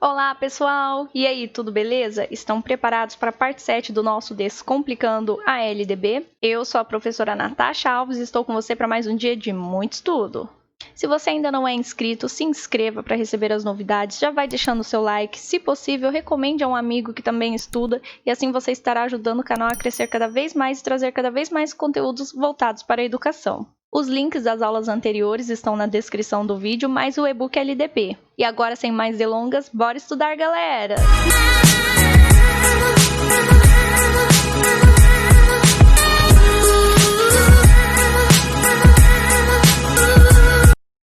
Olá, pessoal! E aí, tudo beleza? Estão preparados para a parte 7 do nosso Descomplicando a LDB? Eu sou a professora Natasha Alves e estou com você para mais um dia de muito estudo. Se você ainda não é inscrito, se inscreva para receber as novidades, já vai deixando o seu like, se possível, recomende a um amigo que também estuda e assim você estará ajudando o canal a crescer cada vez mais e trazer cada vez mais conteúdos voltados para a educação. Os links das aulas anteriores estão na descrição do vídeo, mais o e-book LDB. E agora, sem mais delongas, bora estudar, galera!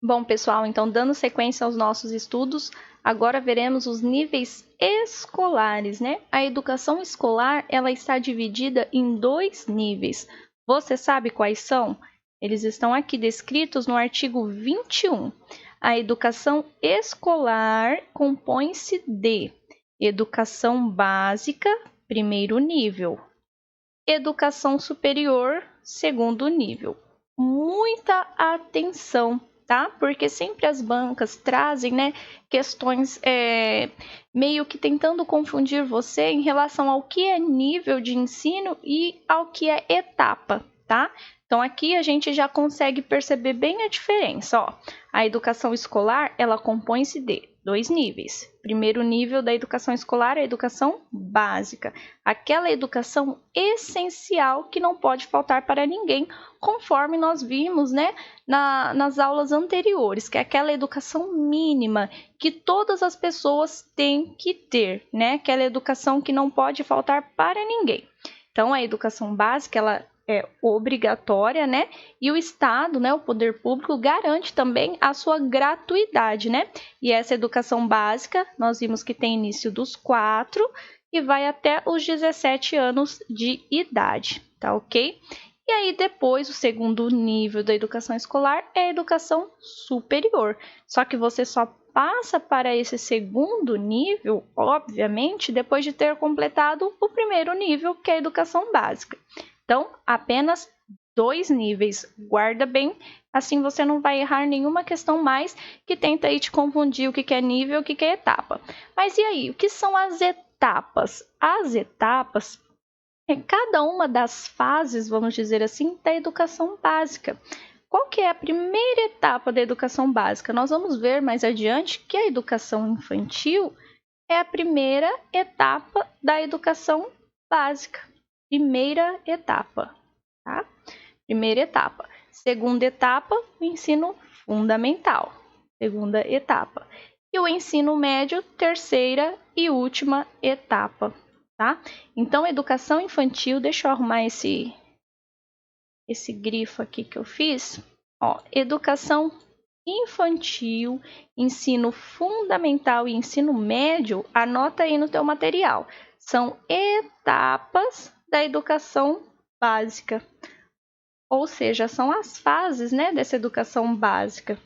Bom, pessoal, então dando sequência aos nossos estudos, agora veremos os níveis escolares, né? A educação escolar, ela está dividida em 2 níveis. Você sabe quais são? Eles estão aqui descritos no artigo 21. A educação escolar compõe-se de educação básica, primeiro nível, educação superior, segundo nível. Muita atenção, tá? Porque sempre as bancas trazem, né, questões meio que tentando confundir você em relação ao que é nível de ensino e ao que é etapa, tá? Então, aqui a gente já consegue perceber bem a diferença, ó. A educação escolar, ela compõe-se de 2 níveis. Primeiro nível da educação escolar é a educação básica. Aquela educação essencial que não pode faltar para ninguém, conforme nós vimos, né, nas aulas anteriores, que é aquela educação mínima que todas as pessoas têm que ter, né? Aquela educação que não pode faltar para ninguém. Então, a educação básica, ela é obrigatória, né? E o Estado, né, o poder público, garante também a sua gratuidade, né? E essa educação básica, nós vimos que tem início dos 4 e vai até os 17 anos de idade, tá ok? E aí depois, o segundo nível da educação escolar é a educação superior. Só que você só passa para esse segundo nível, obviamente, depois de ter completado o primeiro nível, que é a educação básica. Então, apenas 2 níveis. Guarda bem, assim você não vai errar nenhuma questão mais que tenta aí te confundir o que é nível e o que é etapa. Mas e aí, o que são as etapas? As etapas é cada uma das fases, vamos dizer assim, da educação básica. Qual que é a primeira etapa da educação básica? Nós vamos ver mais adiante que a educação infantil é a primeira etapa da educação básica. Primeira etapa, tá? Primeira etapa. Segunda etapa, o ensino fundamental. Segunda etapa. E o ensino médio, terceira e última etapa, tá? Então, educação infantil, deixa eu arrumar esse grifo aqui que eu fiz. Ó, educação infantil, ensino fundamental e ensino médio, anota aí no teu material. São etapas da educação básica. Ou seja, são as fases, né, dessa educação básica,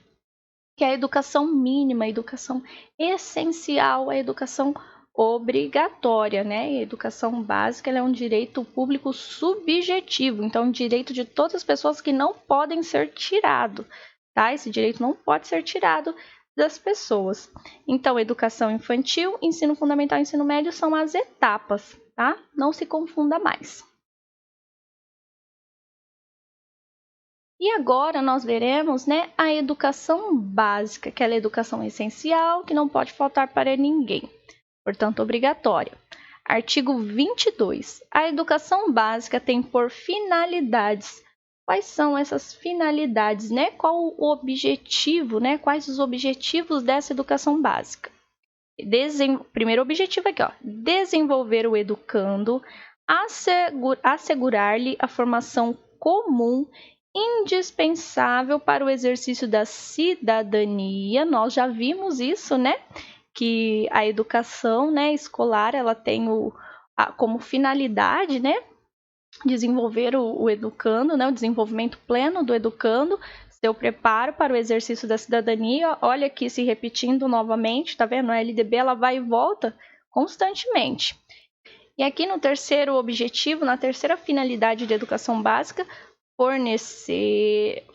que é a educação mínima, a educação essencial, a educação obrigatória, né? E a educação básica ela é um direito público subjetivo, então é um direito de todas as pessoas que não podem ser tirado, tá? Esse direito não pode ser tirado das pessoas. Então, educação infantil, ensino fundamental e ensino médio são as etapas, tá? Não se confunda mais. E agora nós veremos, né, a educação básica, que é a educação essencial, que não pode faltar para ninguém, portanto, obrigatória. Artigo 22. A educação básica tem por finalidades. Quais são essas finalidades, né? Qual o objetivo, né? Quais os objetivos dessa educação básica? Primeiro objetivo aqui, ó, desenvolver o educando, assegurar-lhe a formação comum indispensável para o exercício da cidadania. Nós já vimos isso, né? Que a educação, né, escolar, ela tem como finalidade, né, desenvolver o educando, né, o desenvolvimento pleno do educando, seu preparo para o exercício da cidadania. Olha aqui se repetindo novamente, tá vendo? A LDB ela vai e volta constantemente. E aqui no terceiro objetivo, na terceira finalidade de educação básica, fornecer-lhe,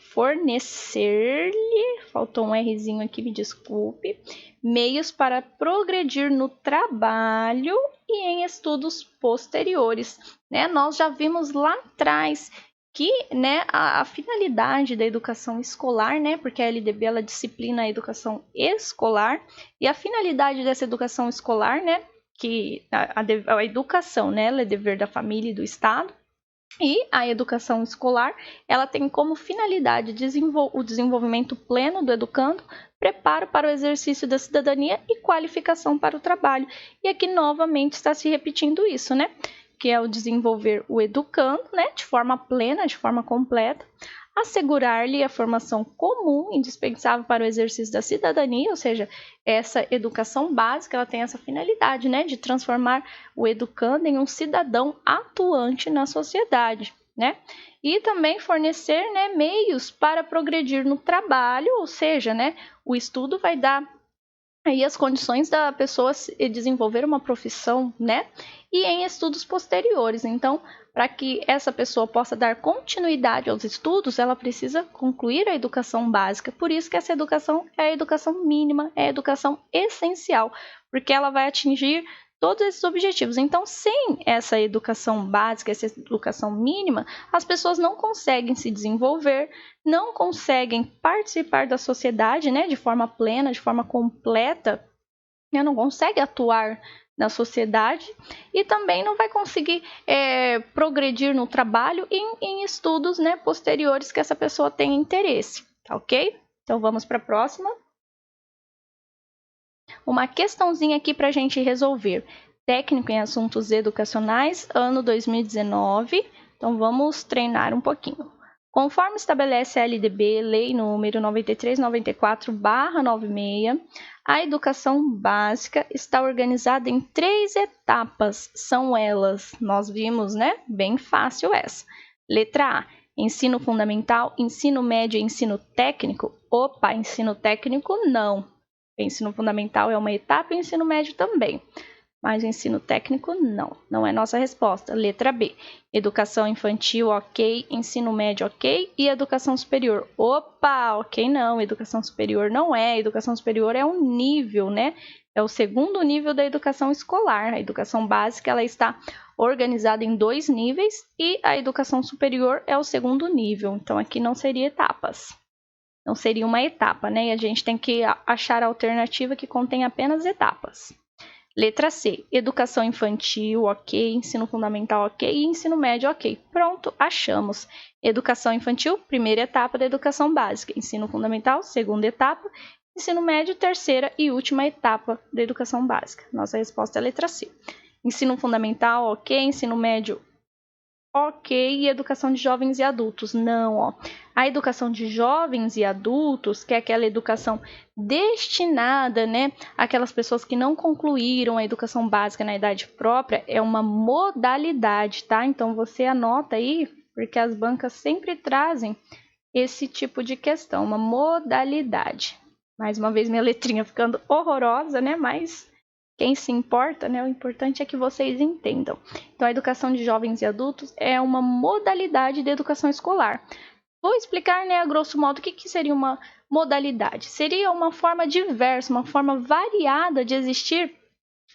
faltou um Rzinho aqui, me desculpe, meios para progredir no trabalho e em estudos posteriores, né? Nós já vimos lá atrás que, né, a finalidade da educação escolar, né, porque a LDB ela disciplina a educação escolar, e a finalidade dessa educação escolar, né, que a educação, né, ela é dever da família e do Estado. E a educação escolar, ela tem como finalidade o desenvolvimento pleno do educando, preparo para o exercício da cidadania e qualificação para o trabalho. E aqui novamente está se repetindo isso, né? Que é o desenvolver o educando, né, de forma plena, de forma completa, assegurar-lhe a formação comum indispensável para o exercício da cidadania, ou seja, essa educação básica, ela tem essa finalidade, né, de transformar o educando em um cidadão atuante na sociedade, né? E também fornecer, né, meios para progredir no trabalho, ou seja, né, o estudo vai dar aí as condições da pessoa desenvolver uma profissão, né? E em estudos posteriores. Então, para que essa pessoa possa dar continuidade aos estudos, ela precisa concluir a educação básica. Por isso que essa educação é a educação mínima, é a educação essencial, porque ela vai atingir todos esses objetivos. Então, sem essa educação básica, essa educação mínima, as pessoas não conseguem se desenvolver, não conseguem participar da sociedade, né, de forma plena, de forma completa, né, não consegue atuar na sociedade e também não vai conseguir progredir no trabalho e em estudos, né, posteriores que essa pessoa tenha interesse, tá ok? Então vamos para a próxima. Uma questãozinha aqui para a gente resolver. Técnico em assuntos educacionais, ano 2019. Então vamos treinar um pouquinho. Conforme estabelece a LDB, Lei número 9394/96, a educação básica está organizada em 3 etapas. São elas, nós vimos, né? Bem fácil essa. Letra A, ensino fundamental, ensino médio e ensino técnico. Opa, ensino técnico não. Ensino fundamental é uma etapa e ensino médio também. Mas o ensino técnico, não. Não é nossa resposta. Letra B. Educação infantil, ok. Ensino médio, ok. E educação superior? Opa, ok, não. Educação superior não é. Educação superior é um nível, né? É o segundo nível da educação escolar. A educação básica, ela está organizada em 2 níveis e a educação superior é o segundo nível. Então, aqui não seria etapas. Não seria uma etapa, né? E a gente tem que achar a alternativa que contém apenas etapas. Letra C, educação infantil, ok. Ensino fundamental, ok. E ensino médio, ok. Pronto, achamos. Educação infantil, primeira etapa da educação básica. Ensino fundamental, segunda etapa. Ensino médio, terceira e última etapa da educação básica. Nossa resposta é a letra C. Ensino fundamental, ok. Ensino médio, ok. E educação de jovens e adultos? Não, ó. A educação de jovens e adultos, que é aquela educação destinada, né, àquelas pessoas que não concluíram a educação básica na idade própria, é uma modalidade, tá? Então você anota aí, porque as bancas sempre trazem esse tipo de questão, uma modalidade. Mais uma vez minha letrinha ficando horrorosa, né? Mas quem se importa, né? O importante é que vocês entendam. Então, a educação de jovens e adultos é uma modalidade de educação escolar. Vou explicar, né, a grosso modo, o que seria uma modalidade. Seria uma forma diversa, uma forma variada de existir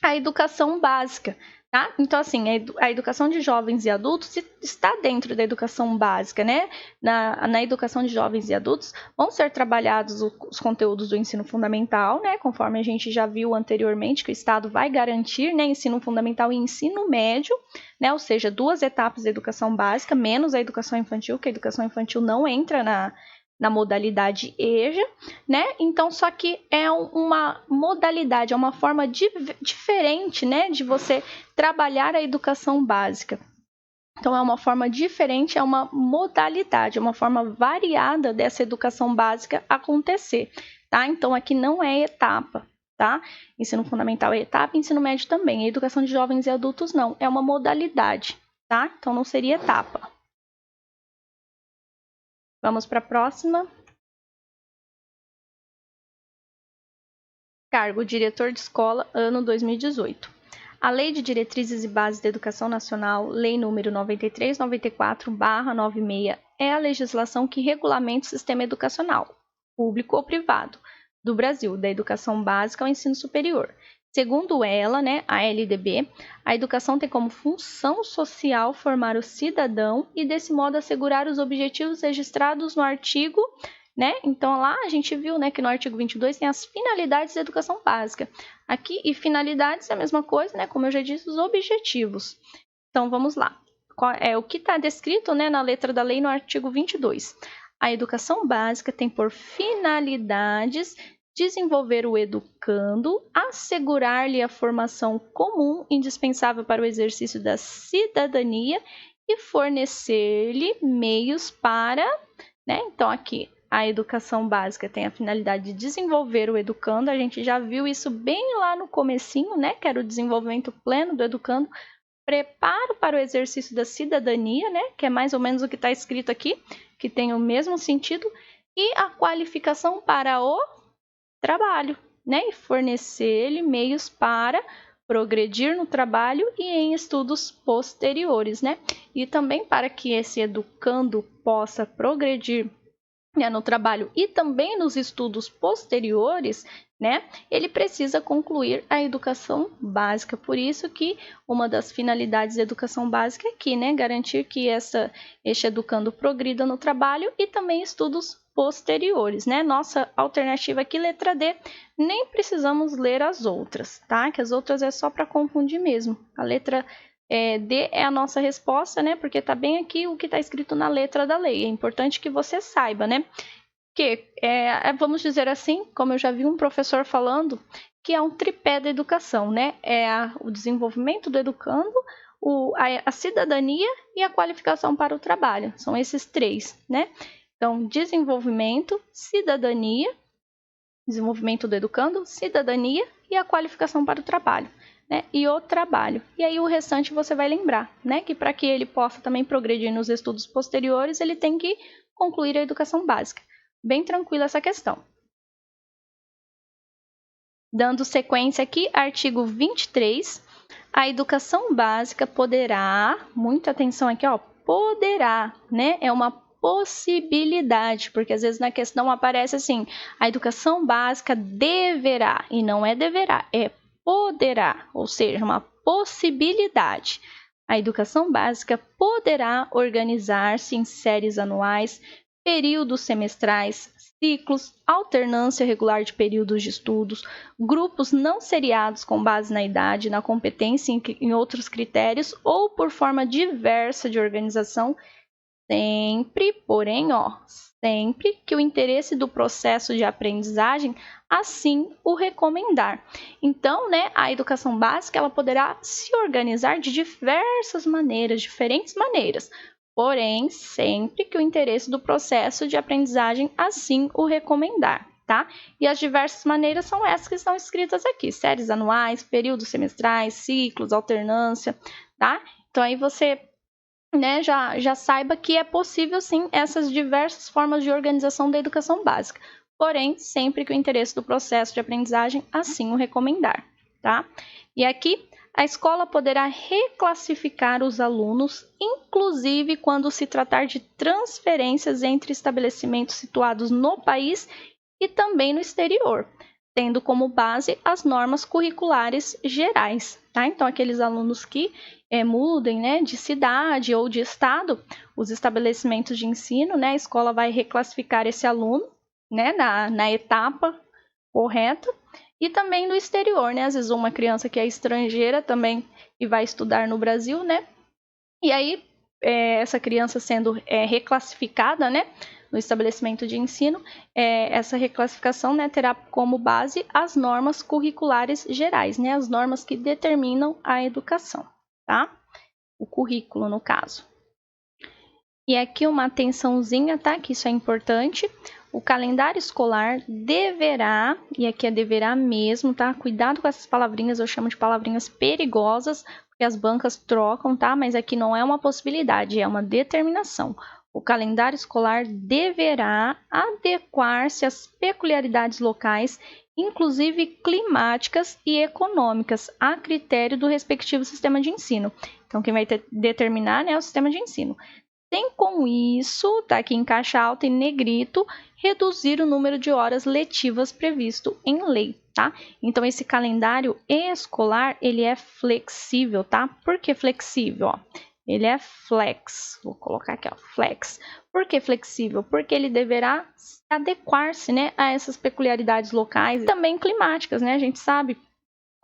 a educação básica, tá? Então, assim, a educação de jovens e adultos está dentro da educação básica, né? Na educação de jovens e adultos vão ser trabalhados os conteúdos do ensino fundamental, né? Conforme a gente já viu anteriormente, que o Estado vai garantir, né, ensino fundamental e ensino médio, né? Ou seja, 2 etapas da educação básica, menos a educação infantil, que a educação infantil não entra na modalidade EJA, né? Então, só que é uma modalidade, é uma forma diferente, né, de você trabalhar a educação básica. Então, é uma forma diferente, é uma modalidade, é uma forma variada dessa educação básica acontecer, tá? Então, aqui não é etapa, tá? Ensino fundamental é etapa, ensino médio também. A educação de jovens e adultos não, é uma modalidade, tá? Então, não seria etapa. Vamos para a próxima. Cargo diretor de escola, ano 2018. A Lei de Diretrizes e Bases da Educação Nacional, Lei nº 9394/96, é a legislação que regulamenta o sistema educacional, público ou privado, do Brasil, da educação básica ao ensino superior. Segundo ela, né, a LDB, a educação tem como função social formar o cidadão e, desse modo, assegurar os objetivos registrados no artigo, né? Então, lá a gente viu, né, que no artigo 22 tem as finalidades da educação básica. Aqui, e finalidades é a mesma coisa, né? Como eu já disse, os objetivos. Então, vamos lá. O que está descrito, né, na letra da lei no artigo 22. A educação básica tem por finalidades desenvolver o educando, assegurar-lhe a formação comum indispensável para o exercício da cidadania e fornecer-lhe meios para, né? Então, aqui, a educação básica tem a finalidade de desenvolver o educando. A gente já viu isso bem lá no comecinho, né? Que era o desenvolvimento pleno do educando. Preparo para o exercício da cidadania, né? Que é mais ou menos o que está escrito aqui, que tem o mesmo sentido. E a qualificação para o trabalho, né? E fornecer-lhe meios para progredir no trabalho e em estudos posteriores, né? E também para que esse educando possa progredir, né, no trabalho e também nos estudos posteriores, né, ele precisa concluir a educação básica. Por isso que uma das finalidades da educação básica é aqui, né, garantir que este educando progrida no trabalho e também estudos posteriores, né? Nossa alternativa aqui, letra D, nem precisamos ler as outras, tá? Que as outras é só para confundir mesmo. A letra D é a nossa resposta, né? Porque tá bem aqui o que está escrito na letra da lei. É importante que você saiba, né? Que vamos dizer assim, como eu já vi um professor falando, que é um tripé da educação, né? O desenvolvimento do educando, a cidadania e a qualificação para o trabalho. São esses três, né? Então, desenvolvimento, cidadania, desenvolvimento do educando, cidadania e a qualificação para o trabalho, né? E o trabalho. E aí o restante você vai lembrar, né? Que para que ele possa também progredir nos estudos posteriores, ele tem que concluir a educação básica. Bem tranquila essa questão. Dando sequência aqui, artigo 23. A educação básica poderá, muita atenção aqui, ó, poderá, né? É uma possibilidade, porque às vezes na questão aparece assim, a educação básica deverá, e não é deverá, é poderá, ou seja, uma possibilidade. A educação básica poderá organizar-se em séries anuais, períodos semestrais, ciclos, alternância regular de períodos de estudos, grupos não seriados com base na idade, na competência e em outros critérios, ou por forma diversa de organização, sempre, porém, sempre que o interesse do processo de aprendizagem assim o recomendar. Então, né, a educação básica ela poderá se organizar de diversas maneiras, diferentes maneiras, porém, sempre que o interesse do processo de aprendizagem assim o recomendar, tá? E as diversas maneiras são essas que estão escritas aqui: séries anuais, períodos semestrais, ciclos, alternância, tá? Então, aí você, né, já saiba que é possível sim essas diversas formas de organização da educação básica, porém sempre que o interesse do processo de aprendizagem assim o recomendar, tá? E aqui a escola poderá reclassificar os alunos, inclusive quando se tratar de transferências entre estabelecimentos situados no país e também no exterior, tendo como base as normas curriculares gerais, tá? Então, aqueles alunos que mudem, né, de cidade ou de estado, os estabelecimentos de ensino, né, a escola vai reclassificar esse aluno, né, na etapa correta, e também no exterior, né, às vezes uma criança que é estrangeira também e vai estudar no Brasil, né, e aí essa criança sendo reclassificada, né, no estabelecimento de ensino, essa reclassificação, né, terá como base as normas curriculares gerais, né, as normas que determinam a educação, tá? O currículo, no caso. E aqui uma atençãozinha, tá? Que isso é importante. O calendário escolar deverá, e aqui é deverá mesmo, tá? Cuidado com essas palavrinhas, eu chamo de palavrinhas perigosas, porque as bancas trocam, tá? Mas aqui não é uma possibilidade, é uma determinação. O calendário escolar deverá adequar-se às peculiaridades locais inclusive climáticas e econômicas, a critério do respectivo sistema de ensino. Então, quem vai determinar, né, é o sistema de ensino. Tem com isso, tá aqui em caixa alta e negrito, reduzir o número de horas letivas previsto em lei, tá? Então, esse calendário escolar, ele é flexível, tá? Por que flexível? Ó, ele é flex, vou colocar aqui, ó, flex. Por que flexível? Porque ele deverá adequar-se, né, a essas peculiaridades locais e também climáticas, né? A gente sabe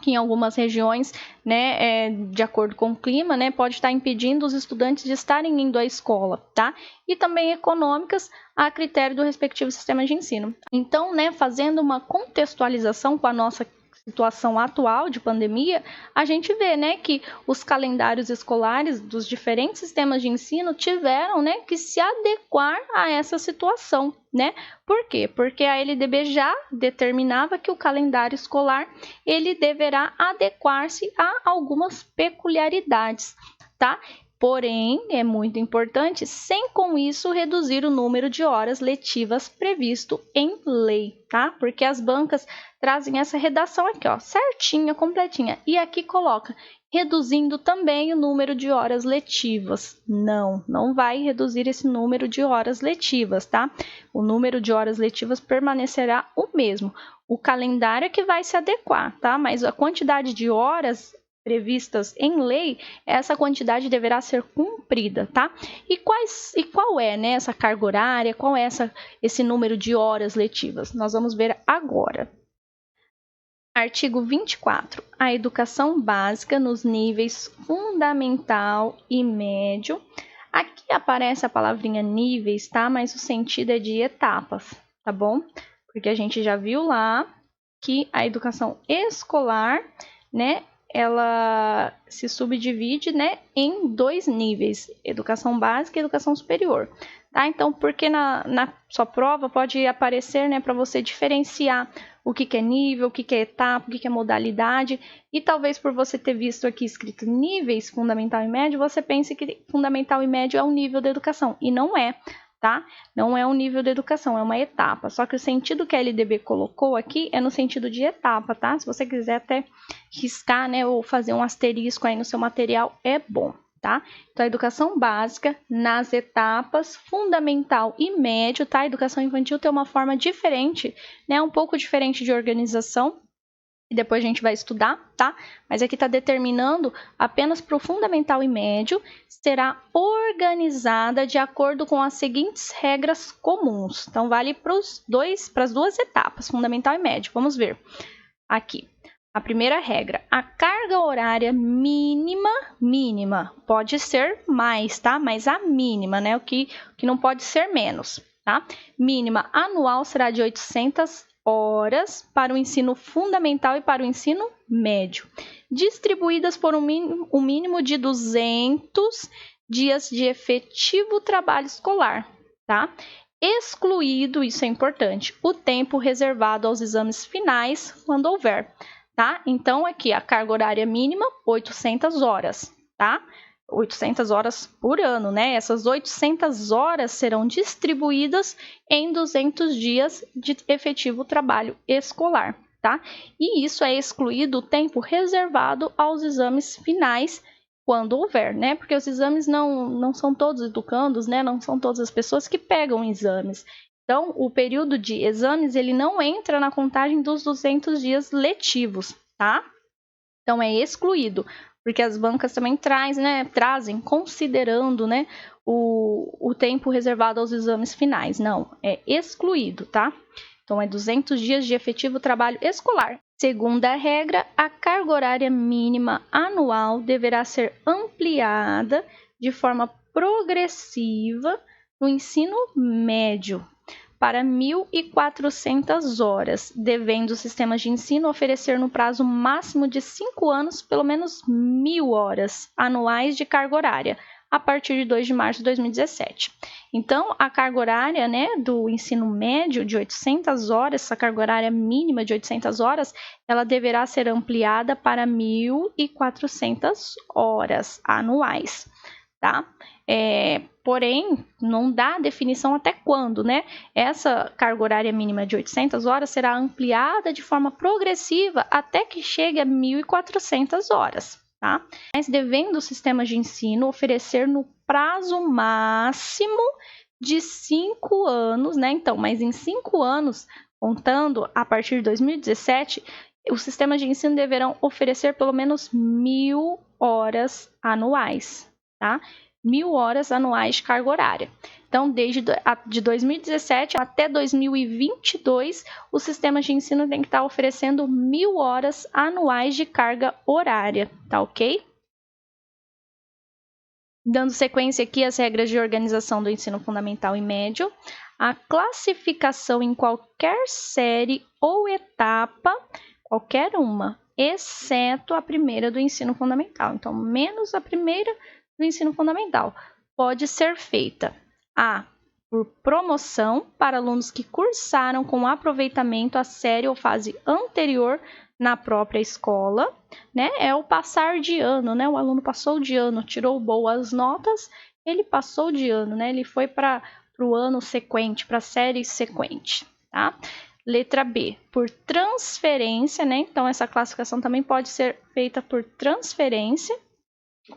que em algumas regiões, né, de acordo com o clima, né, pode estar impedindo os estudantes de estarem indo à escola, tá? E também econômicas a critério do respectivo sistema de ensino. Então, né, fazendo uma contextualização com a nossa situação atual de pandemia, a gente vê, né, que os calendários escolares dos diferentes sistemas de ensino tiveram, né, que se adequar a essa situação, né? Por quê? Porque a LDB já determinava que o calendário escolar ele deverá adequar-se a algumas peculiaridades, tá? Porém, é muito importante, sem com isso reduzir o número de horas letivas previsto em lei, tá? Porque as bancas trazem essa redação aqui, ó, certinha, completinha. E aqui coloca, reduzindo também o número de horas letivas. Não vai reduzir esse número de horas letivas, tá? O número de horas letivas permanecerá o mesmo. O calendário é que vai se adequar, tá? Mas a quantidade de horas previstas em lei, essa quantidade deverá ser cumprida, tá? E qual é, né, essa carga horária, qual é esse número de horas letivas? Nós vamos ver agora. Artigo 24. A educação básica nos níveis fundamental e médio. Aqui aparece a palavrinha níveis, tá? Mas o sentido é de etapas, tá bom? Porque a gente já viu lá que a educação escolar, né, ela se subdivide, né, em 2 níveis, educação básica e educação superior. Tá? Então, porque na sua prova pode aparecer, né, para você diferenciar o que é nível, o que é etapa, o que é modalidade, e talvez por você ter visto aqui escrito níveis, fundamental e médio, você pense que fundamental e médio é um nível da educação, e não é, tá? Não é um nível de educação, é uma etapa, só que o sentido que a LDB colocou aqui é no sentido de etapa, tá? Se você quiser até riscar, né, ou fazer um asterisco aí no seu material, é bom. Tá? Então, a educação básica nas etapas fundamental e médio, tá? A educação infantil tem uma forma diferente, né? Um pouco diferente de organização, e depois a gente vai estudar, tá? Mas aqui está determinando apenas para o fundamental e médio, será organizada de acordo com as seguintes regras comuns. Então, vale para as duas etapas, fundamental e médio. Vamos ver aqui. A primeira regra, a carga horária mínima, pode ser mais, tá? Mas a mínima, né? O que não pode ser menos, tá? Mínima anual será de 800 horas para o ensino fundamental e para o ensino médio, distribuídas por um mínimo de 200 dias de efetivo trabalho escolar, tá? Excluído, isso é importante, o tempo reservado aos exames finais, quando houver. Tá? Então, aqui a carga horária mínima, 800 horas, tá? 800 horas por ano, né? Essas 800 horas serão distribuídas em 200 dias de efetivo trabalho escolar, tá? E isso é excluído o tempo reservado aos exames finais, quando houver, né? Porque os exames não são todos educandos, né? Não são todas as pessoas que pegam exames. Então, o período de exames, ele não entra na contagem dos 200 dias letivos, tá? Então, é excluído, porque as bancas também trazem, considerando, né, o tempo reservado aos exames finais. Não, é excluído, tá? Então, é 200 dias de efetivo trabalho escolar. Segunda regra, a carga horária mínima anual deverá ser ampliada de forma progressiva no ensino médio, para 1.400 horas, devendo os sistemas de ensino oferecer no prazo máximo de 5 anos pelo menos 1.000 horas anuais de carga horária, a partir de 2 de março de 2017. Então, a carga horária, né, do ensino médio de 800 horas, essa carga horária mínima de 800 horas, ela deverá ser ampliada para 1.400 horas anuais, tá? Porém, não dá definição até quando, né? Essa carga horária mínima de 800 horas será ampliada de forma progressiva até que chegue a 1.400 horas, tá? Mas devendo o sistema de ensino oferecer no prazo máximo de 5 anos, né? Então, mas em 5 anos, contando a partir de 2017, os sistemas de ensino deverão oferecer pelo menos 1.000 horas anuais, tá? 1.000 horas anuais de carga horária. Então, desde de 2017 até 2022, os sistemas de ensino têm que estar oferecendo 1.000 horas anuais de carga horária, tá ok? Dando sequência aqui às regras de organização do ensino fundamental e médio, a classificação em qualquer série ou etapa, qualquer uma, exceto a primeira do ensino fundamental. Então, menos a primeira do ensino fundamental, pode ser feita a por promoção para alunos que cursaram com aproveitamento a série ou fase anterior na própria escola, né? É o passar de ano, né? O aluno passou de ano, tirou boas notas, ele passou de ano, né? Ele foi para o ano sequente, para a série sequente, tá? Letra B, por transferência, né? Então, essa classificação também pode ser feita por transferência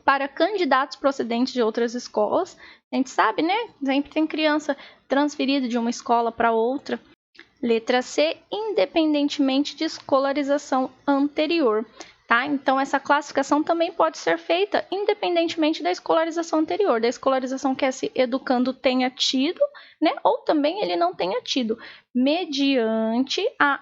para candidatos procedentes de outras escolas. A gente sabe, né? Sempre tem criança transferida de uma escola para outra. Letra C, independentemente de escolarização anterior. Tá? Então, essa classificação também pode ser feita independentemente da escolarização anterior, da escolarização que esse educando tenha tido, né? Ou também ele não tenha tido, mediante a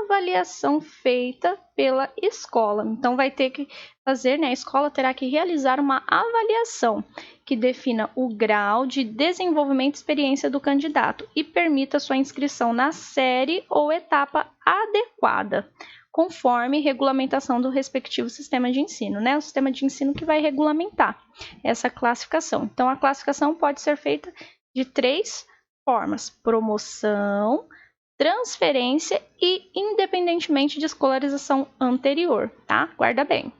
avaliação feita pela escola. Então, vai ter que fazer, né? A escola terá que realizar uma avaliação que defina o grau de desenvolvimento e experiência do candidato e permita sua inscrição na série ou etapa adequada, conforme regulamentação do respectivo sistema de ensino, né? O sistema de ensino que vai regulamentar essa classificação. Então, a classificação pode ser feita de 3 formas: promoção, transferência e independentemente de escolarização anterior, tá? Guarda bem.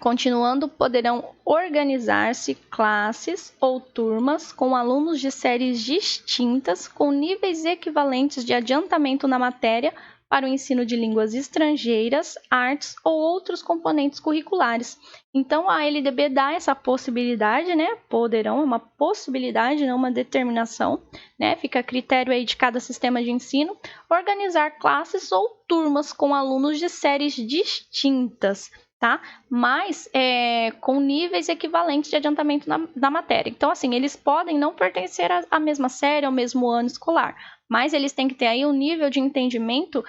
Continuando, poderão organizar-se classes ou turmas com alunos de séries distintas com níveis equivalentes de adiantamento na matéria para o ensino de línguas estrangeiras, artes ou outros componentes curriculares. Então, a LDB dá essa possibilidade, né? Poderão, é uma possibilidade, não uma determinação, né? Fica a critério aí de cada sistema de ensino, organizar classes ou turmas com alunos de séries distintas, tá? Mas com níveis equivalentes de adiantamento da matéria. Então, assim, eles podem não pertencer à mesma série, ao mesmo ano escolar, mas eles têm que ter aí um nível de entendimento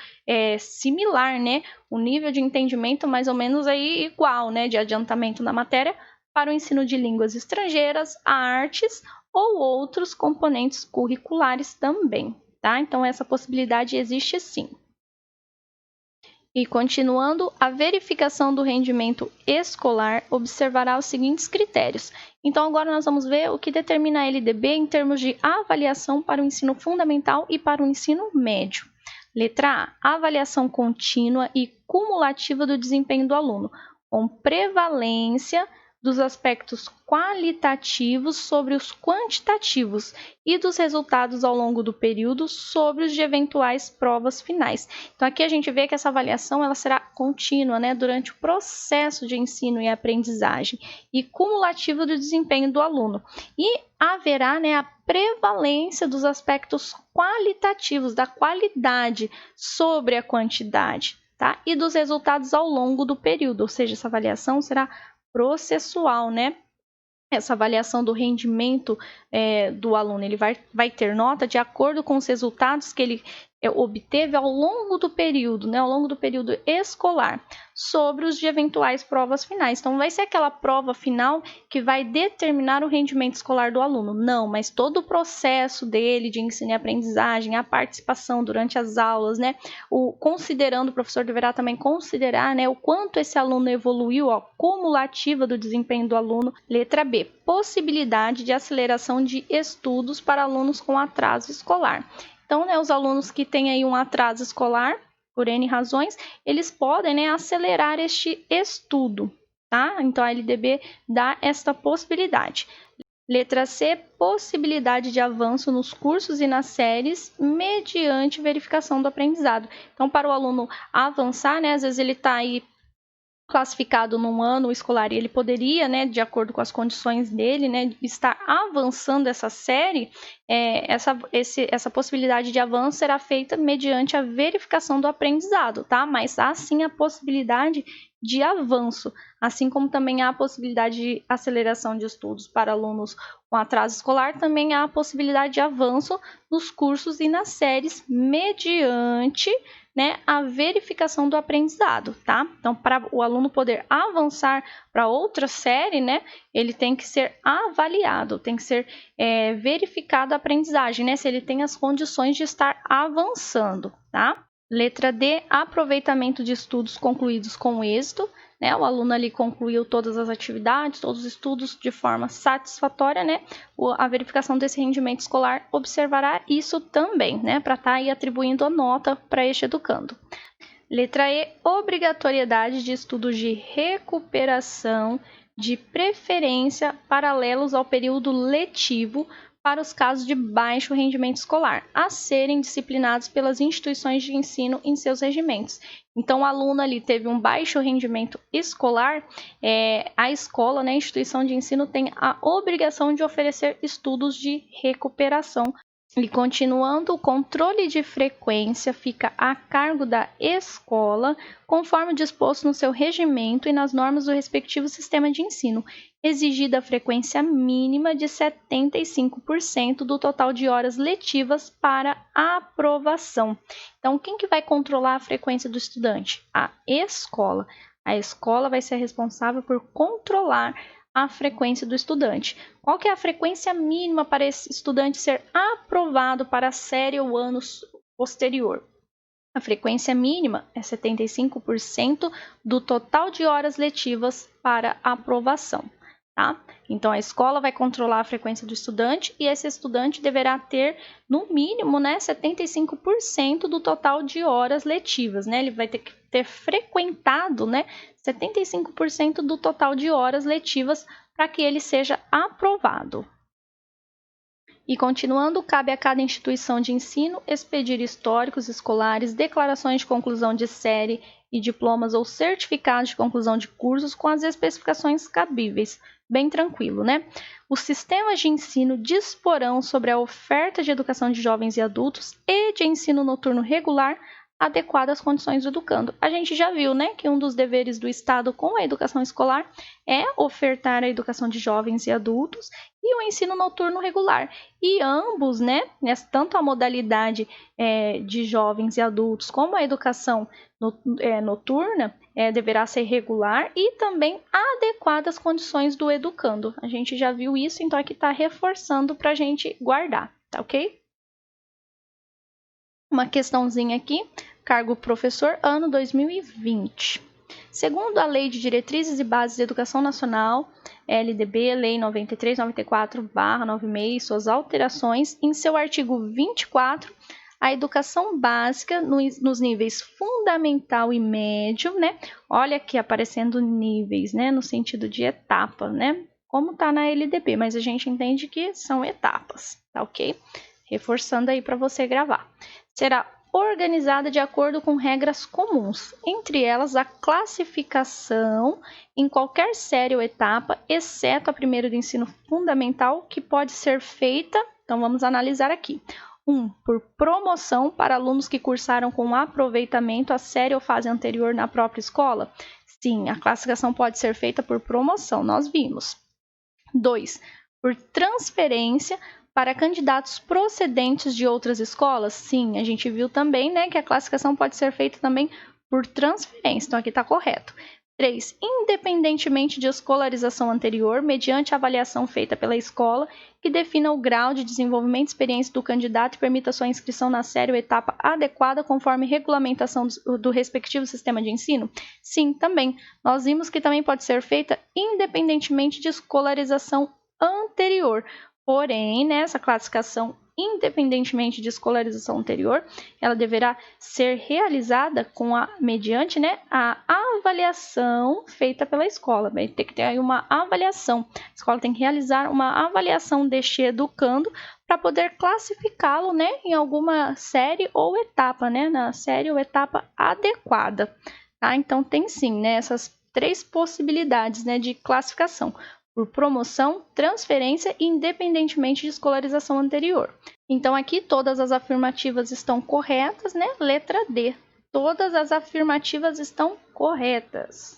similar, né? Um nível de entendimento mais ou menos aí igual, né? De adiantamento na matéria para o ensino de línguas estrangeiras, artes ou outros componentes curriculares também, tá? Então, essa possibilidade existe sim. E continuando, a verificação do rendimento escolar observará os seguintes critérios. Então, agora nós vamos ver o que determina a LDB em termos de avaliação para o ensino fundamental e para o ensino médio. Letra A, avaliação contínua e cumulativa do desempenho do aluno, com prevalência dos aspectos qualitativos sobre os quantitativos e dos resultados ao longo do período sobre os de eventuais provas finais. Então, aqui a gente vê que essa avaliação ela será contínua, né, durante o processo de ensino e aprendizagem e cumulativa do desempenho do aluno. E haverá, né, a prevalência dos aspectos qualitativos, da qualidade sobre a quantidade, tá? E dos resultados ao longo do período, ou seja, essa avaliação será processual, né? Essa avaliação do rendimento do aluno, ele vai ter nota de acordo com os resultados que ele obteve ao longo do período, né? Ao longo do período escolar, sobre os de eventuais provas finais. Então, vai ser aquela prova final que vai determinar o rendimento escolar do aluno. Não, mas todo o processo dele de ensino e aprendizagem, a participação durante as aulas, né? Considerando, o professor deverá também considerar, né, o quanto esse aluno evoluiu, ó, cumulativa do desempenho do aluno. Letra B, possibilidade de aceleração de estudos para alunos com atraso escolar. Então, né, os alunos que têm aí um atraso escolar, por N razões, eles podem, né, acelerar este estudo, tá? Então a LDB dá esta possibilidade. Letra C, possibilidade de avanço nos cursos e nas séries mediante verificação do aprendizado. Então, para o aluno avançar, né, às vezes ele está aí classificado num ano escolar e ele poderia, né, de acordo com as condições dele, né, estar avançando essa série, essa possibilidade de avanço será feita mediante a verificação do aprendizado, tá? Mas há sim a possibilidade de avanço, assim como também há a possibilidade de aceleração de estudos para alunos com atraso escolar, também há a possibilidade de avanço nos cursos e nas séries mediante, né, a verificação do aprendizado, tá? Então, para o aluno poder avançar para outra série, né, ele tem que ser avaliado, tem que ser verificado a aprendizagem, né, se ele tem as condições de estar avançando, tá? Letra D, aproveitamento de estudos concluídos com êxito, né? O aluno ali concluiu todas as atividades, todos os estudos de forma satisfatória, né? A verificação desse rendimento escolar observará isso também, né? Para estar aí atribuindo a nota para este educando. Letra E, obrigatoriedade de estudos de recuperação, de preferência paralelos ao período letivo, para os casos de baixo rendimento escolar, a serem disciplinados pelas instituições de ensino em seus regimentos. Então, o aluno ali teve um baixo rendimento escolar, a escola, né, a instituição de ensino, tem a obrigação de oferecer estudos de recuperação. E continuando, o controle de frequência fica a cargo da escola, conforme disposto no seu regimento e nas normas do respectivo sistema de ensino, exigida a frequência mínima de 75% do total de horas letivas para aprovação. Então, quem que vai controlar a frequência do estudante? A escola. A escola vai ser responsável por controlar a frequência do estudante. Qual que é a frequência mínima para esse estudante ser aprovado para a série ou ano posterior? A frequência mínima é 75% do total de horas letivas para aprovação, tá? Então, a escola vai controlar a frequência do estudante e esse estudante deverá ter, no mínimo, né, 75% do total de horas letivas, né? Ele vai ter que ter frequentado, né, 75% do total de horas letivas para que ele seja aprovado. E continuando, cabe a cada instituição de ensino expedir históricos escolares, declarações de conclusão de série e diplomas ou certificados de conclusão de cursos com as especificações cabíveis. Bem tranquilo, né? Os sistemas de ensino disporão sobre a oferta de educação de jovens e adultos e de ensino noturno regular adequado às condições do educando. A gente já viu, né, que um dos deveres do Estado com a educação escolar é ofertar a educação de jovens e adultos e o ensino noturno regular. E ambos, né, tanto a modalidade de jovens e adultos como a educação noturna deverá ser regular e também adequada às condições do educando. A gente já viu isso, então aqui está reforçando para a gente guardar, tá ok? Uma questãozinha aqui, cargo professor, ano 2020. Segundo a Lei de Diretrizes e Bases da Educação Nacional, LDB, Lei 93/94/96 e suas alterações, em seu artigo 24, a educação básica nos níveis fundamental e médio, né? Olha aqui aparecendo níveis, né? No sentido de etapa, né? Como tá na LDB, mas a gente entende que são etapas, tá ok? Reforçando aí para você gravar. Será organizada de acordo com regras comuns, entre elas a classificação em qualquer série ou etapa, exceto a primeira do ensino fundamental, que pode ser feita, então vamos analisar aqui. 1. Por promoção para alunos que cursaram com aproveitamento a série ou fase anterior na própria escola? Sim, a classificação pode ser feita por promoção, nós vimos. 2. Por transferência para candidatos procedentes de outras escolas? Sim, a gente viu também, né, que a classificação pode ser feita também por transferência, então aqui está correto. 3. Independentemente de escolarização anterior, mediante a avaliação feita pela escola, que defina o grau de desenvolvimento e experiência do candidato e permita sua inscrição na série ou etapa adequada conforme regulamentação do respectivo sistema de ensino? Sim, também. Nós vimos que também pode ser feita independentemente de escolarização anterior. Porém, nessa classificação, independentemente de escolarização anterior, ela deverá ser realizada mediante, né, a avaliação feita pela escola. Vai ter que ter aí uma avaliação. A escola tem que realizar uma avaliação deste educando para poder classificá-lo, né, em alguma série ou etapa, né, na série ou etapa adequada. Tá? Então, tem sim, né, essas 3 possibilidades, né, de classificação: por promoção, transferência e independentemente de escolarização anterior. Então, aqui todas as afirmativas estão corretas, né? Letra D. Todas as afirmativas estão corretas.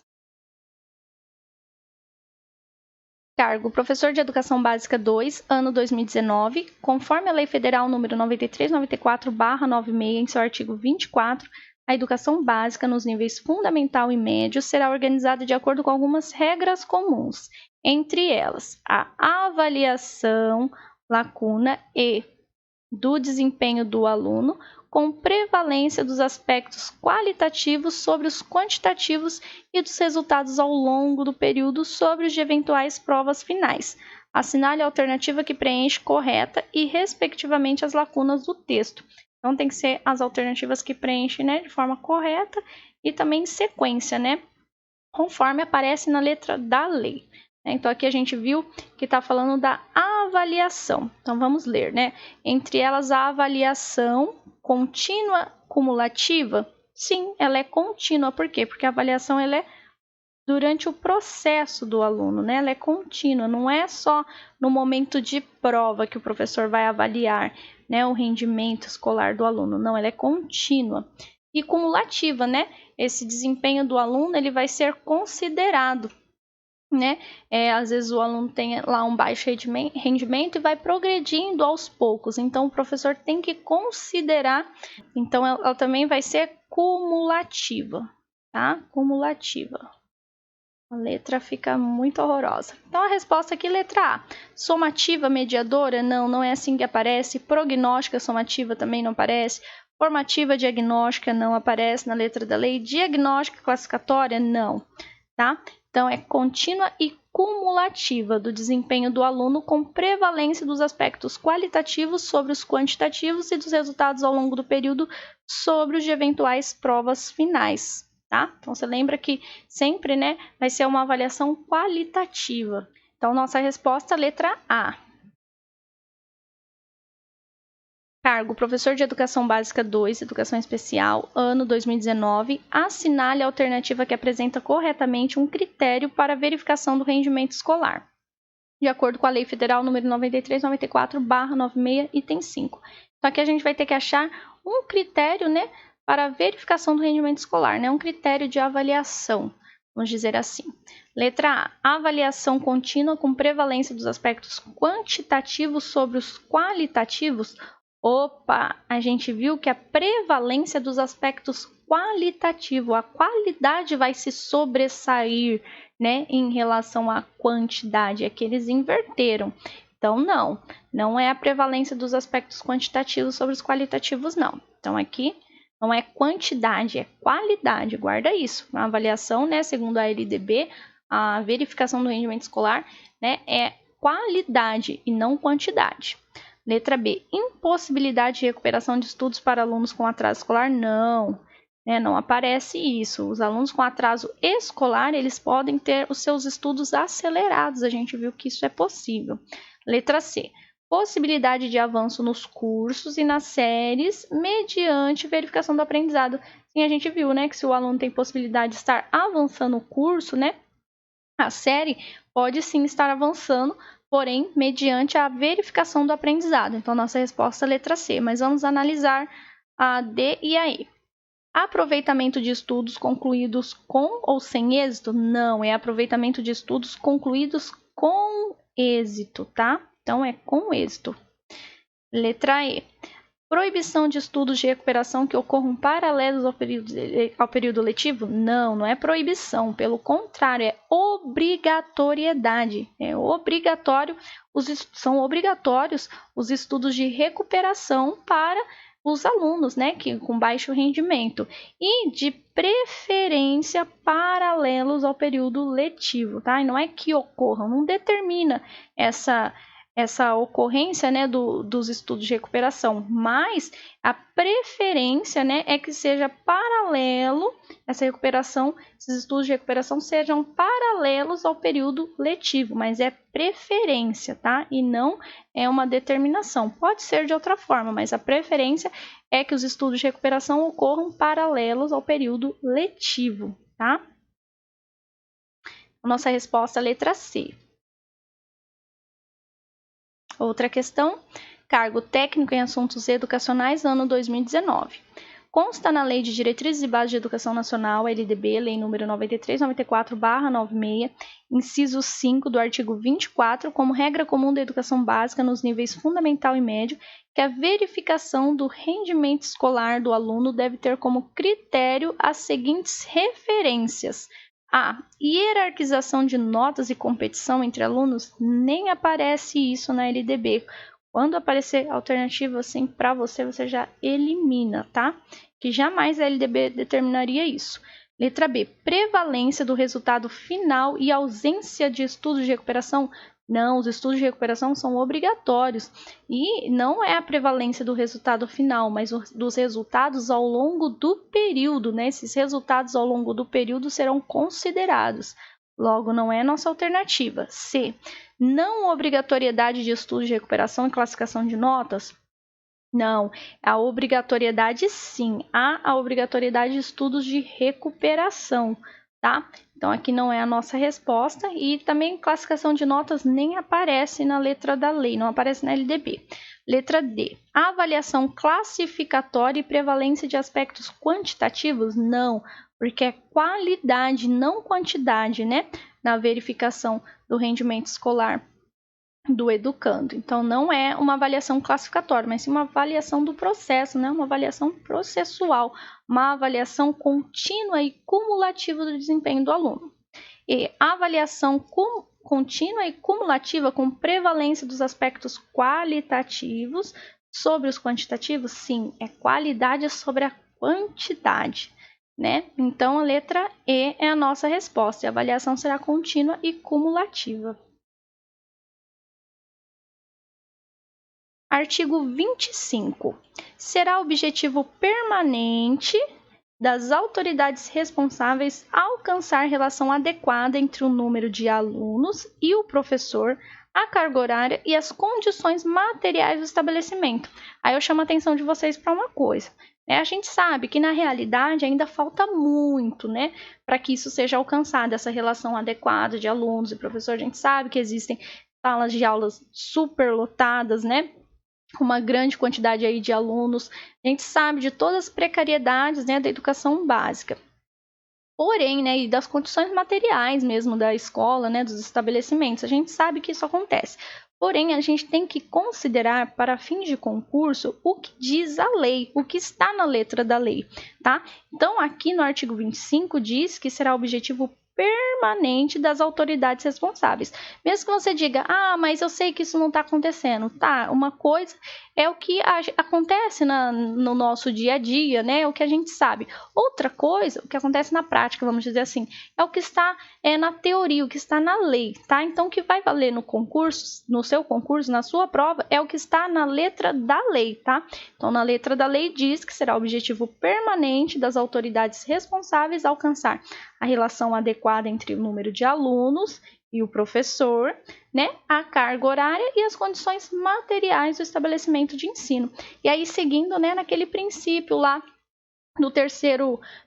Cargo: professor de Educação Básica 2, ano 2019, conforme a Lei Federal nº 9394/96, em seu artigo 24, a educação básica nos níveis fundamental e médio será organizada de acordo com algumas regras comuns, entre elas a avaliação, lacuna e do desempenho do aluno, com prevalência dos aspectos qualitativos sobre os quantitativos e dos resultados ao longo do período sobre os de eventuais provas finais. Assinale a alternativa que preenche correta e, respectivamente, as lacunas do texto. Então, tem que ser as alternativas que preenchem, né, de forma correta e também em sequência, né, conforme aparece na letra da lei. Então, aqui a gente viu que está falando da avaliação. Então, vamos ler, né? Entre elas, a avaliação contínua cumulativa. Sim, ela é contínua. Por quê? Porque a avaliação ela é durante o processo do aluno, né? Ela é contínua, não é só no momento de prova que o professor vai avaliar, né, o rendimento escolar do aluno. Não, ela é contínua. E cumulativa, né? Esse desempenho do aluno ele vai ser considerado, né? Às vezes o aluno tem lá um baixo rendimento e vai progredindo aos poucos. Então, o professor tem que considerar. Então, ela também vai ser cumulativa, tá? Cumulativa. A letra fica muito horrorosa. Então, a resposta aqui, letra A. Somativa, mediadora? Não, não é assim que aparece. Prognóstica, somativa também não aparece. Formativa, diagnóstica não aparece na letra da lei. Diagnóstica, classificatória? Não, tá? Então, é contínua e cumulativa do desempenho do aluno com prevalência dos aspectos qualitativos sobre os quantitativos e dos resultados ao longo do período sobre os de eventuais provas finais. Tá? Então, você lembra que sempre, né, vai ser uma avaliação qualitativa. Então, nossa resposta, letra A. Cargo: professor de Educação Básica 2, Educação Especial, ano 2019. Assinale a alternativa que apresenta corretamente um critério para verificação do rendimento escolar, de acordo com a Lei Federal nº 9394/96, item 5. Então, aqui a gente vai ter que achar um critério, né, para a verificação do rendimento escolar, né, um critério de avaliação, vamos dizer assim. Letra A. Avaliação contínua com prevalência dos aspectos quantitativos sobre os qualitativos. Opa, a gente viu que a prevalência dos aspectos qualitativos, a qualidade vai se sobressair, né, em relação à quantidade, é que eles inverteram. Então, não é a prevalência dos aspectos quantitativos sobre os qualitativos, não. Então, aqui não é quantidade, é qualidade, guarda isso. A avaliação, né, segundo a LDB, a verificação do rendimento escolar, né, é qualidade e não quantidade. Letra B. Impossibilidade de recuperação de estudos para alunos com atraso escolar? Não, né, não aparece isso. Os alunos com atraso escolar, eles podem ter os seus estudos acelerados. A gente viu que isso é possível. Letra C. Possibilidade de avanço nos cursos e nas séries mediante verificação do aprendizado. Sim, a gente viu, né, que se o aluno tem possibilidade de estar avançando o curso, né, a série pode sim estar avançando, porém, mediante a verificação do aprendizado. Então, nossa resposta é a letra C, mas vamos analisar a D e a E. Aproveitamento de estudos concluídos com ou sem êxito? Não, é aproveitamento de estudos concluídos com êxito, tá? Então, é com êxito. Letra E. Proibição de estudos de recuperação que ocorram paralelos ao período letivo? Não, não é proibição, pelo contrário, é obrigatoriedade. É obrigatório, são obrigatórios os estudos de recuperação para os alunos, né, com baixo rendimento, e de preferência paralelos ao período letivo, tá? E não é que ocorram, não determina essa ocorrência, né, dos estudos de recuperação, mas a preferência, né, é que seja paralelo, essa recuperação, esses estudos de recuperação sejam paralelos ao período letivo, mas é preferência, tá? E não é uma determinação. Pode ser de outra forma, mas a preferência é que os estudos de recuperação ocorram paralelos ao período letivo, tá? A nossa resposta é a letra C. Outra questão, cargo técnico em assuntos educacionais, ano 2019. Consta na Lei de Diretrizes e Bases de Educação Nacional, LDB, Lei nº 9394/96, inciso 5 do artigo 24, como regra comum da educação básica nos níveis fundamental e médio, que a verificação do rendimento escolar do aluno deve ter como critério as seguintes referências. A. Hierarquização de notas e competição entre alunos, nem aparece isso na LDB. Quando aparecer alternativa assim para você, você já elimina, tá? Que jamais a LDB determinaria isso. Letra B. Prevalência do resultado final e ausência de estudos de recuperação. Não, os estudos de recuperação são obrigatórios e não é a prevalência do resultado final, mas dos resultados ao longo do período, né? Esses resultados ao longo do período serão considerados. Logo, não é nossa alternativa. C. Não obrigatoriedade de estudos de recuperação e classificação de notas. Não, a obrigatoriedade sim, há a obrigatoriedade de estudos de recuperação, tá? Então aqui não é a nossa resposta e também classificação de notas nem aparece na letra da lei, não aparece na LDB. Letra D, avaliação classificatória e prevalência de aspectos quantitativos? Não, porque é qualidade, não quantidade, né? Na verificação do rendimento escolar do educando. Então, não é uma avaliação classificatória, mas sim uma avaliação do processo, né? Uma avaliação processual, uma avaliação contínua e cumulativa do desempenho do aluno. E avaliação contínua e cumulativa com prevalência dos aspectos qualitativos sobre os quantitativos? Sim, é qualidade sobre a quantidade, né? Então, a letra E é a nossa resposta. A avaliação será contínua e cumulativa. Artigo 25. Será objetivo permanente das autoridades responsáveis alcançar relação adequada entre o número de alunos e o professor, a carga horária e as condições materiais do estabelecimento. Aí eu chamo a atenção de vocês para uma coisa. A gente sabe que na realidade ainda falta muito, né, para que isso seja alcançado, essa relação adequada de alunos e professor. A gente sabe que existem salas de aulas superlotadas, né, uma grande quantidade aí de alunos. A gente sabe de todas as precariedades, né, da educação básica. Porém, né, e das condições materiais mesmo da escola, né, dos estabelecimentos, a gente sabe que isso acontece. Porém, a gente tem que considerar, para fins de concurso, o que diz a lei, o que está na letra da lei, tá? Então, aqui no artigo 25 diz que será objetivo permanente das autoridades responsáveis. Mesmo que você diga, mas eu sei que isso não está acontecendo. Tá, uma coisa é o que acontece no nosso dia a dia, né? É o que a gente sabe. Outra coisa, o que acontece na prática, vamos dizer assim, é o que está na teoria, o que está na lei, tá? Então, o que vai valer no concurso, no seu concurso, na sua prova, é o que está na letra da lei, tá? Então, na letra da lei diz que será objetivo permanente das autoridades responsáveis alcançar a relação adequada entre o número de alunos e o professor, né, a carga horária e as condições materiais do estabelecimento de ensino. E aí, seguindo, né, naquele princípio lá no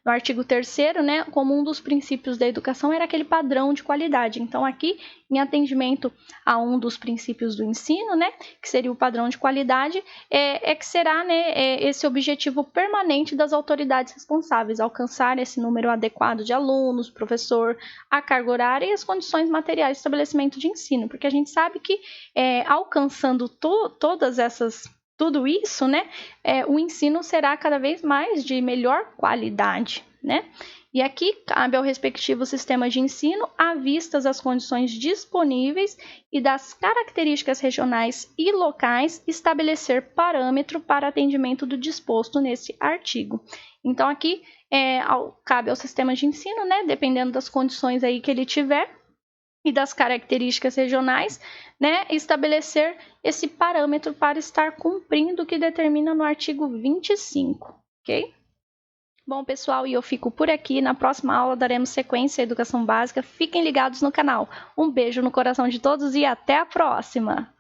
artigo 3º, né, como um dos princípios da educação era aquele padrão de qualidade. Então, aqui, em atendimento a um dos princípios do ensino, né, que seria o padrão de qualidade, que será, né, esse objetivo permanente das autoridades responsáveis, alcançar esse número adequado de alunos, professor, a carga horária e as condições materiais do estabelecimento de ensino, porque a gente sabe que alcançando tudo isso, né, o ensino será cada vez mais de melhor qualidade, né? E aqui cabe ao respectivo sistema de ensino, à vista das condições disponíveis e das características regionais e locais, estabelecer parâmetro para atendimento do disposto nesse artigo. Então, aqui cabe ao sistema de ensino, né, dependendo das condições aí que ele tiver, e das características regionais, né, estabelecer esse parâmetro para estar cumprindo o que determina no artigo 25, ok? Bom, pessoal, e eu fico por aqui. Na próxima aula daremos sequência à educação básica. Fiquem ligados no canal. Um beijo no coração de todos e até a próxima!